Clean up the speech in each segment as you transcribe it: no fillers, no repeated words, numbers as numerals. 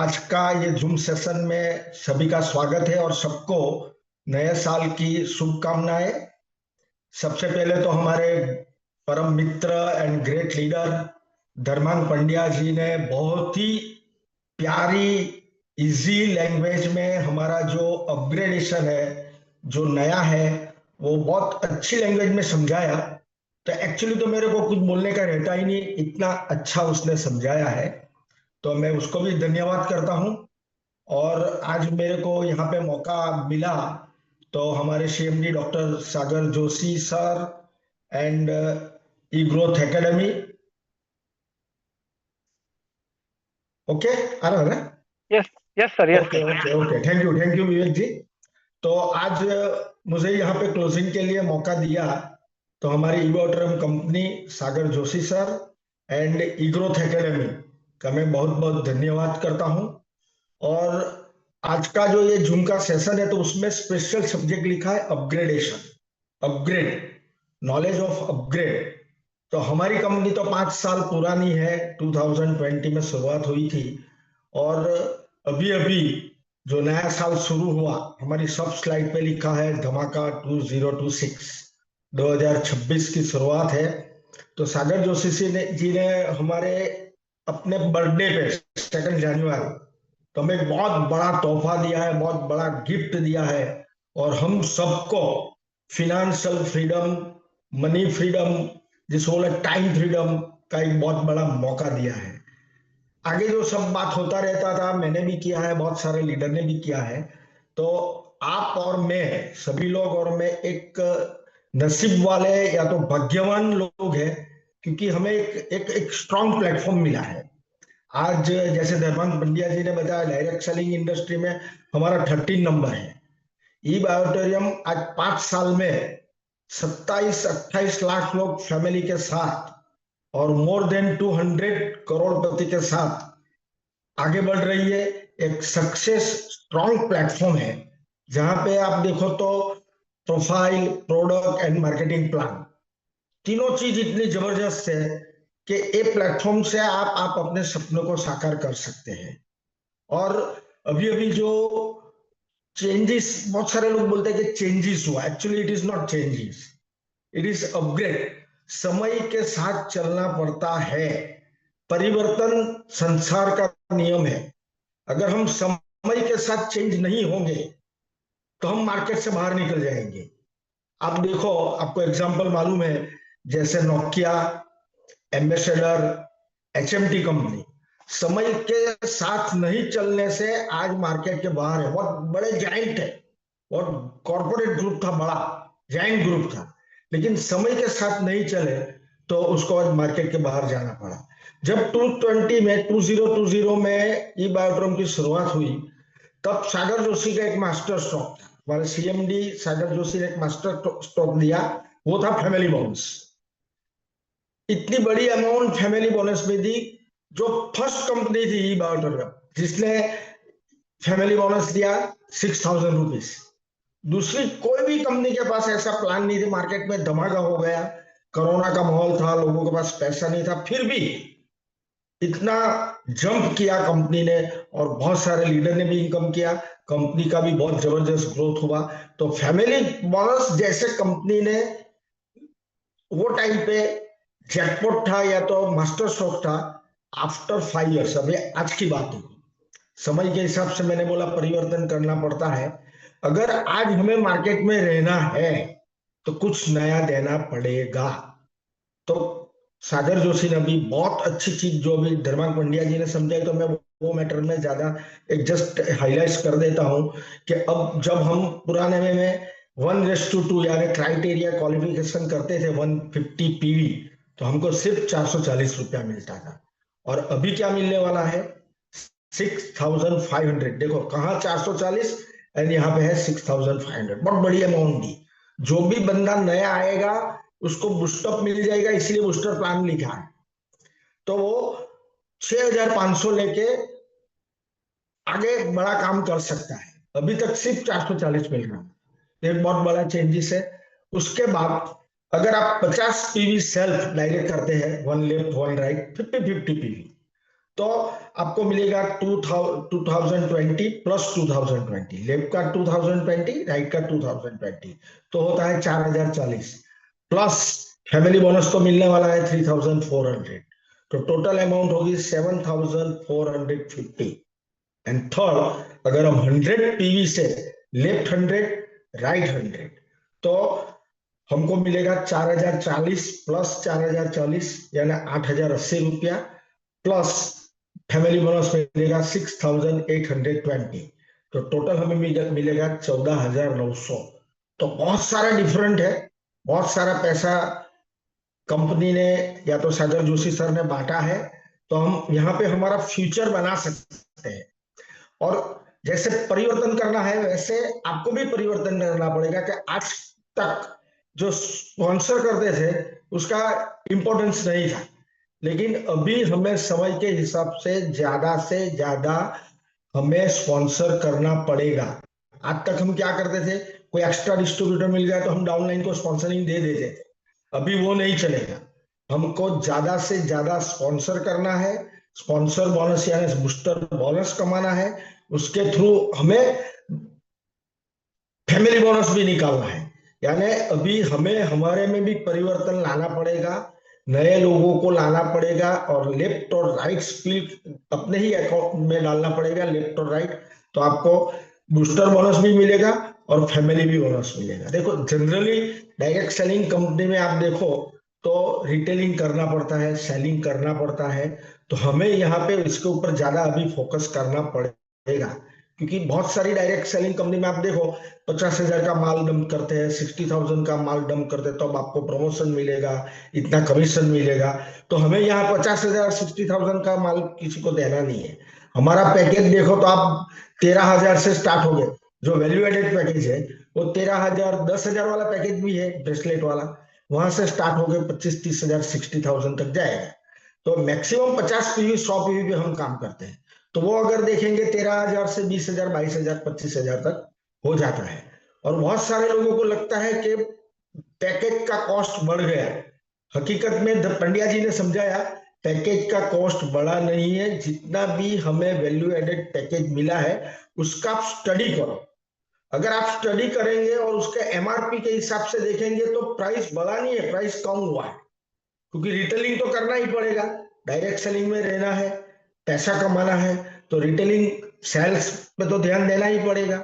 आज का ये जूम सेशन में सभी का स्वागत है और सबको नए साल की शुभकामनाएं। सबसे पहले तो हमारे परम मित्र एंड ग्रेट लीडर धर्मांग पंड्या जी ने बहुत ही प्यारी इजी लैंग्वेज में हमारा जो अपग्रेडेशन है, जो नया है, वो बहुत अच्छी लैंग्वेज में समझाया। तो एक्चुअली तो मेरे को कुछ बोलने का रहता ही नहीं, इतना अच्छा उसने समझाया है, तो मैं उसको भी धन्यवाद करता हूँ। और आज मेरे को यहाँ पे मौका मिला तो हमारे CMD doctor Sagar Joshi sir and E Growth Academy. Okay, आ रहा है ना? Yes yes sir, yes okay sir. Okay okay, thank you Vivek ji. तो आज मुझे यहाँ पे क्लोजिंग के लिए मौका दिया, तो हमारी ईगोट्रम company Sagar Joshi sir and E Growth Academy का मैं बहुत बहुत धन्यवाद करता हूँ। और आज का जो ये जूम का सेशन है तो उसमें स्पेशल सब्जेक्ट लिखा है upgradation, upgrade, knowledge of upgrade. तो हमारी कंपनी तो 5 साल पुरानी है, 2020 में शुरुआत हुई थी। और अभी अभी जो नया साल शुरू हुआ, हमारी सब स्लाइड पे लिखा है धमाका 2026, 2026 की शुरुआत है। तो सागर जोशी जी ने हमारे अपने बर्थडे पे 2 जनवरी तो हमें एक बहुत बड़ा तोहफा दिया है, बहुत बड़ा गिफ्ट दिया है। और हम सबको फिनेंशियल फ्रीडम, मनी फ्रीडम, जिसको बोले टाइम फ्रीडम का एक बहुत बड़ा मौका दिया है। आगे जो सब बात होता रहता था, मैंने भी किया है, बहुत सारे लीडर ने भी किया है। तो आप और मैं, सभी लोग और मैं एक नसीब वाले या तो भाग्यवान लोग हैं, क्योंकि हमें एक स्ट्रॉन्ग प्लेटफॉर्म मिला है। आज जैसे धर्मांग पंड्या जी ने बताया, डायरेक्ट सेलिंग इंडस्ट्री में हमारा 13 नंबर है। ई बायोटेरियम आज 5 साल में 27-28 लाख लोग फैमिली के साथ और मोर देन 200 करोड़पति के साथ आगे बढ़ रही है। एक सक्सेस स्ट्रॉन्ग प्लेटफॉर्म है, जहां पे आप देखो तो profile, product and marketing plan, तीनों चीज इतनी जबरदस्त है कि ए प्लेटफॉर्म से आप अपने सपनों को साकार कर सकते हैं। और अभी अभी जो चेंजेस, बहुत सारे लोग बोलते हैं कि चेंजेस हुआ, actually it is not changes, it is upgrade. समय के साथ चलना पड़ता है, परिवर्तन संसार का नियम है। अगर हम समय के साथ चेंज नहीं होंगे तो हम मार्केट से बाहर निकल जाएंगे। आप देखो, आपको एग्जांपल मालूम है, जैसे नोकिया, एम्बेसडर, एचएमटी कंपनी समय के साथ नहीं चलने से आज मार्केट के बाहर है। बहुत बड़े जाइंट है, बहुत कॉर्पोरेट ग्रुप था, बड़ा जाइंट ग्रुप था, लेकिन समय के साथ नहीं चले तो उसको आज मार्केट के बाहर जाना पड़ा। जब 2020 में ई बायोट्रॉन की शुरुआत हुई, तब सागर जोशी का एक मास्टर स्ट्रोक था, हमारे सीएमडी सागर जोशी ने एक मास्टर स्ट्रोक दिया, वो था फैमिली बोनस। इतनी बड़ी अमाउंट फैमिली बोनस में दी, जो फर्स्ट कंपनी थी ई बायोटेरियम जिसने फैमिली बोनस दिया 6,000 रुपीज। दूसरी कोई भी कंपनी के पास ऐसा प्लान नहीं था। मार्केट में धमाका हो गया, कोरोना का माहौल था, लोगों के पास पैसा नहीं था, फिर भी इतना जंप किया कंपनी ने, और बहुत सारे लीडर ने भी इनकम किया, कंपनी का भी बहुत जबरदस्त ग्रोथ हुआ। तो फैमिली बोनस जैसे कंपनी ने वो टाइम पे जैकपॉट था या तो मास्टर स्ट्रोक था, आफ्टर 5 इयर्स, अभी आज की बात है, समय के हिसाब से मैंने बोला परिवर्तन करना पड़ता है। अगर आज हमें मार्केट में रहना है तो कुछ नया देना पड़ेगा। तो सागर जोशी ने भी बहुत अच्छी चीज जो अभी धर्मांग पंड्या जी ने समझाई, तो मैं वो मैटर में ज्यादा एक जस्ट हाईलाइट कर देता हूं कि अब जब हम पुराने में 1:2 यानी क्राइटेरिया क्वालिफिकेशन करते थे 150 पीवी, तो हमको सिर्फ 440 रुपया मिलता था। और अभी क्या मिलने वाला है? 6,500। देखो कहाँ 440 एंड यहाँ पे है 6,500, बहुत बड़ी अमाउंट दी। जो भी बंदा नया आएगा उसको बूस्टअप मिल जाएगा, इसलिए बूस्टर प्लान लिखा है। तो वो 6,500 लेके आगे बड़ा काम कर सकता है। अभी तक सिर्फ 440 मिल रहा है, एक बहुत बड़ा चेंजेस है। उसके बाद अगर आप 50 पीवी सेल्फ डायरेक्ट करते हैं, 1 लेफ्ट 1 राइट, 50-50 पीवी, तो आपको मिलेगा 2020 प्लस 2020, लेफ्ट का 2020, राइट का 2020, तो होता है 4040 प्लस फैमिली बोनस तो मिलने वाला है 3400, तो टोटल अमाउंट होगी 7450। एंड थर्ड, अगर हम 100 पीवी से लेफ्ट 100 राइट 100, तो हमको मिलेगा 4040 प्लस 4040 यानी 8080 रुपया, प्लस फैमिली बोनस मिलेगा 6820, तो टोटल हमें मिलेगा 14900। तो बहुत सारा डिफरेंट है, बहुत सारा पैसा कंपनी ने या तो सागर जोशी सर ने बांटा है। तो हम यहाँ पे हमारा फ्यूचर बना सकते हैं, और जैसे परिवर्तन करना है वैसे आपको भी परिवर्तन करना पड़ेगा कि आज तक जो स्पॉन्सर करते थे उसका इंपॉर्टेंस नहीं था, लेकिन अभी हमें समय के हिसाब से ज्यादा हमें स्पॉन्सर करना पड़ेगा। आज तक हम क्या करते थे, कोई एक्स्ट्रा डिस्ट्रीब्यूटर मिल गया तो हम डाउनलाइन को स्पॉन्सरिंग दे देते थे, अभी वो नहीं चलेगा। हमको ज्यादा से ज्यादा स्पॉन्सर करना है, स्पॉन्सर बोनस यानी बूस्टर बोनस कमाना है, उसके थ्रू हमें फैमिली बोनस भी निकालना है। यानी अभी हमें हमारे में भी परिवर्तन लाना पड़ेगा, नए लोगों को लाना पड़ेगा, और लेफ्ट और राइट स्पीड अपने ही अकाउंट में डालना पड़ेगा, लेफ्ट और राइट, तो आपको बूस्टर बोनस भी मिलेगा और फैमिली भी बोनस मिलेगा। देखो जनरली डायरेक्ट सेलिंग कंपनी में आप देखो तो रिटेलिंग करना पड़ता है, सेलिंग करना पड़ता है, तो हमें यहाँ पे इसके ऊपर ज्यादा अभी फोकस करना पड़ेगा, क्योंकि बहुत सारी डायरेक्ट सेलिंग कंपनी में आप देखो 50,000 का माल डंप करते हैं, 60,000 का माल डंप करते हैं, तो अब आपको प्रमोशन मिलेगा, इतना कमीशन मिलेगा। तो हमें यहाँ 50,000 60,000 का माल किसी को देना नहीं है। हमारा पैकेज देखो तो आप 13,000 से स्टार्ट हो गए, जो वैल्यू एडेड पैकेज है वो 13,000 10,000 वाला पैकेज भी है ब्रेसलेट वाला, वहां से स्टार्ट हो गए 25-30,000 60,000 तक जाएगा। तो मैक्सिमम 50 पीवी 100 पीवी पे हम काम करते हैं, तो वो अगर देखेंगे 13,000 से 20,000 22,000 25,000 तक हो जाता है। और बहुत सारे लोगों को लगता है कि पैकेज का कॉस्ट बढ़ गया, हकीकत में पंड्या जी ने समझाया पैकेज का कॉस्ट बढ़ा नहीं है, जितना भी हमें वैल्यू एडेड पैकेज मिला है उसका आप स्टडी करो। अगर आप स्टडी करेंगे और उसके एमआरपी के हिसाब से देखेंगे तो प्राइस बढ़ा नहीं है, प्राइस कम हुआ है, क्योंकि रिटेलिंग तो करना ही पड़ेगा, डायरेक्ट सेलिंग में रहना है, पैसा कमाना है, तो रिटेलिंग सेल्स पे तो ध्यान देना ही पड़ेगा।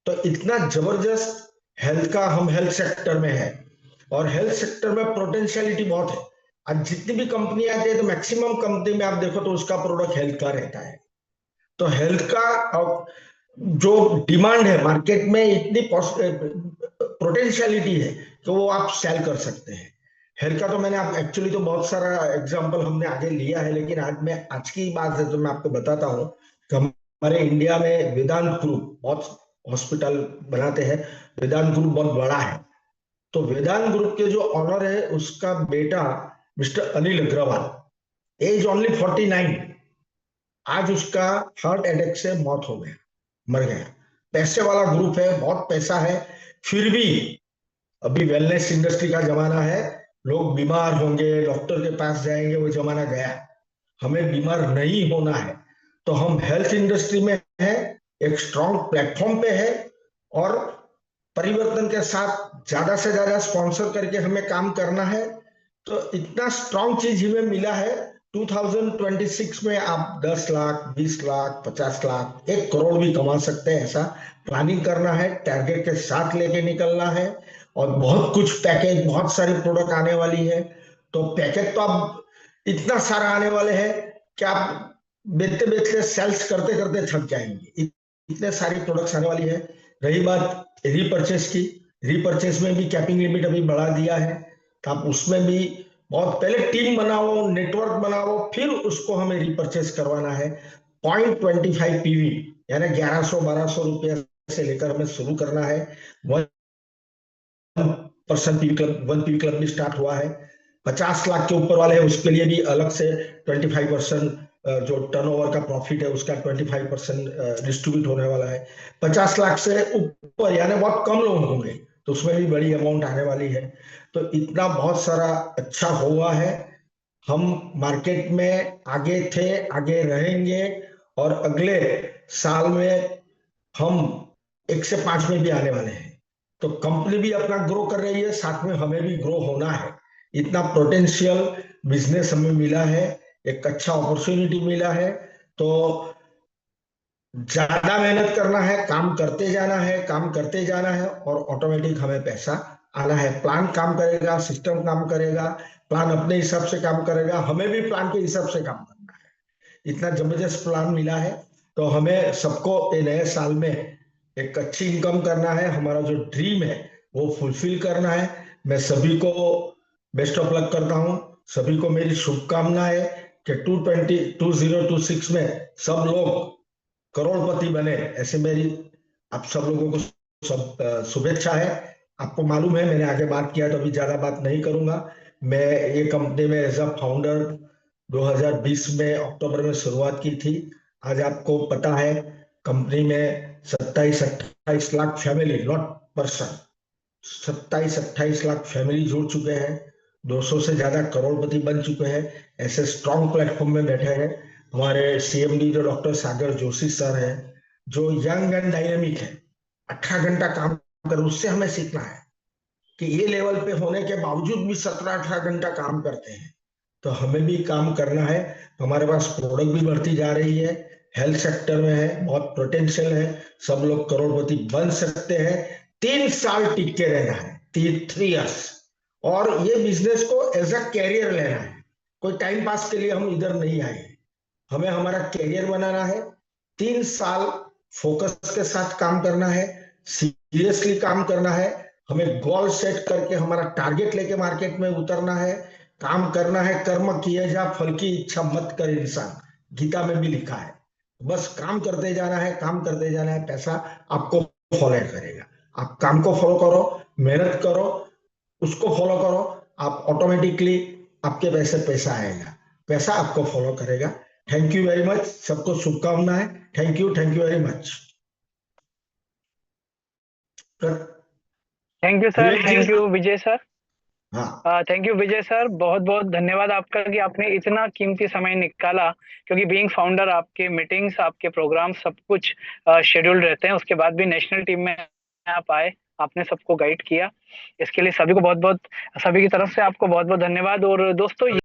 तो इतना जबरदस्त हेल्थ का, हम हेल्थ सेक्टर में है और हेल्थ सेक्टर में पोटेंशियलिटी बहुत है। आज जितनी भी कंपनी आती है तो मैक्सिमम कंपनी में आप देखो तो उसका प्रोडक्ट हेल्थ का रहता है। तो हेल्थ का जो डिमांड है मार्केट में, इतनी पोटेंशियलिटी है कि वो आप सेल कर सकते हैं। हेल्थ का तो मैंने आप एक्चुअली तो बहुत सारा एग्जांपल हमने आगे लिया है, लेकिन आज की बात है तो मैं आपको बताता हूँ कि हमारे इंडिया में वेदांत ग्रुप बहुत हॉस्पिटल बनाते हैं, वेदांत ग्रुप बहुत बड़ा है। तो वेदांत ग्रुप के जो ऑनर है उसका बेटा mister Anil Agrawal, age only 49, आज उसका हार्ट अटैक से मौत हो गया, मर गया। पैसे वाला ग्रुप है, बहुत पैसा है, फिर भी अभी वेलनेस इंडस्ट्री का जमाना है, लोग बीमार होंगे डॉक्टर के पास जाएंगे, वो जमाना गया। हमें बीमार नहीं होना है, तो हम हेल्थ इंडस्ट्री में है, एक स्ट्रॉन्ग प्लेटफॉर्म पे है, और परिवर्तन के साथ ज्यादा से ज्यादा स्पॉन्सर करके हमें काम करना है। तो इतना स्ट्रॉन्ग चीज हमें मिला है, 2026 में आप 10 लाख 20 लाख 50 लाख 1 करोड़ भी कमा सकते हैं, ऐसा प्लानिंग करना है, टारगेट के साथ लेके निकलना है। और बहुत कुछ पैकेज, बहुत सारी प्रोडक्ट आने वाली है, तो पैकेज तो आप इतना सारा आने वाले हैं कि आप बेचते बेचते सेल्स करते करते थक जाएंगे, इतने सारी प्रोडक्ट्स आने वाली है। रही बात रीपर्चेस की, रीपर्चेस में भी कैपिंग लिमिट अभी बढ़ा दिया है, तो आप उसमें भी बहुत पहले टीम बनाओ, नेटवर्क बनाओ, फिर उसको हमें रिपर्चेस करवाना है। 0.25 पीवी यानी 1100-1200 रुपया से लेकर हमें शुरू करना है। 1% पीवी क्लब, 1 पीवी क्लब भी स्टार्ट हुआ है। 50 लाख के ऊपर वाले हैं उसके लिए भी अलग से 25% जो टर्नओवर का प्रॉफिट है उसका 25% डिस्ट्रीब्यूट होने वाला है। 50 लाख से ऊपर यानी बहुत कम लोग होंगे, तो उसमें भी बड़ी अमाउंट आने वाली है। तो इतना बहुत सारा अच्छा हुआ है। हम मार्केट में आगे थे, आगे रहेंगे, और अगले साल में हम 1 से 5 में भी आने वाले हैं। तो कंपनी भी अपना ग्रो कर रही है, साथ में हमें भी ग्रो होना है। इतना पोटेंशियल बिजनेस हमें मिला है, एक अच्छा अपॉर्चुनिटी मिला है। तो ज्यादा मेहनत करना है, काम करते जाना है, काम करते जाना है, और ऑटोमेटिक हमें पैसा आना है। प्लान काम करेगा, सिस्टम काम करेगा, प्लान अपने हिसाब से काम करेगा, हमें भी प्लान के हिसाब से काम करना है। इतना जबरदस्त प्लान मिला है। तो हमें सबको ये नए साल में एक अच्छी इनकम करना है, हमारा जो ड्रीम है वो फुलफिल करना है। मैं सभी को बेस्ट ऑफ लक करता हूँ। सभी को मेरी शुभकामनाएं कि 2026 में सब लोग करोड़पति बने, ऐसे मेरी आप सब लोगों को सब शुभेच्छा है। आपको मालूम है, मैंने आगे बात किया तो अभी ज्यादा बात नहीं करूंगा। मैं ये कंपनी में एज अ फाउंडर 2020 में अक्टूबर में शुरुआत की थी। आज आपको पता है, कंपनी में 27-28 lakh family, not person, 27-28 lakh family जुड़ चुके हैं। 200 से ज्यादा करोड़पति बन चुके हैं। ऐसे स्ट्रॉन्ग प्लेटफॉर्म में बैठे हैं। हमारे सीएमडी जो डॉक्टर सागर जोशी सर हैं, जो यंग एंड डायनेमिक है, 18 घंटा काम कर, उससे हमें सीखना है कि ये लेवल पे होने के बावजूद भी 17-18 घंटा काम करते हैं। तो हमें भी काम करना है। तो हमारे पास प्रोडक्ट भी बढ़ती जा रही है, हेल्थ सेक्टर में है, बहुत पोटेंशियल है। सब लोग करोड़पति बन सकते हैं। 3 साल टिक के रहना है, 3 इयर्स, और ये बिजनेस को एज अ कैरियर लेना है। कोई टाइम पास के लिए हम इधर नहीं आए हैं, हमें हमारा कैरियर बनाना है। 3 साल फोकस के साथ काम करना है, सीरियसली काम करना है। हमें गोल सेट करके हमारा टारगेट लेके मार्केट में उतरना है, काम करना है। कर्म किए जा फल की इच्छा मत कर इंसान, गीता में भी लिखा है। बस काम करते जाना है, काम करते जाना है, पैसा आपको फॉलो करेगा। आप काम को फॉलो करो, मेहनत करो, उसको फॉलो करो, आप ऑटोमेटिकली आपके पैसे पैसा आएगा, पैसा आपको फॉलो करेगा। थैंक यू वेरी मच, सबको शुभकामनाएं। Thank you very much. Thank you sir, Vivek ji. Thank you Vijay sir. हाँ। थैंक यू विजय सर, बहुत बहुत धन्यवाद आपका कि आपने इतना कीमती समय निकाला। क्योंकि बीइंग फाउंडर आपके मीटिंग्स, आपके प्रोग्राम सब कुछ शेड्यूल रहते हैं, उसके बाद भी नेशनल टीम में आप आए, आपने सबको गाइड किया। इसके लिए सभी को बहुत बहुत, सभी की तरफ से आपको बहुत बहुत धन्यवाद। और दोस्तों,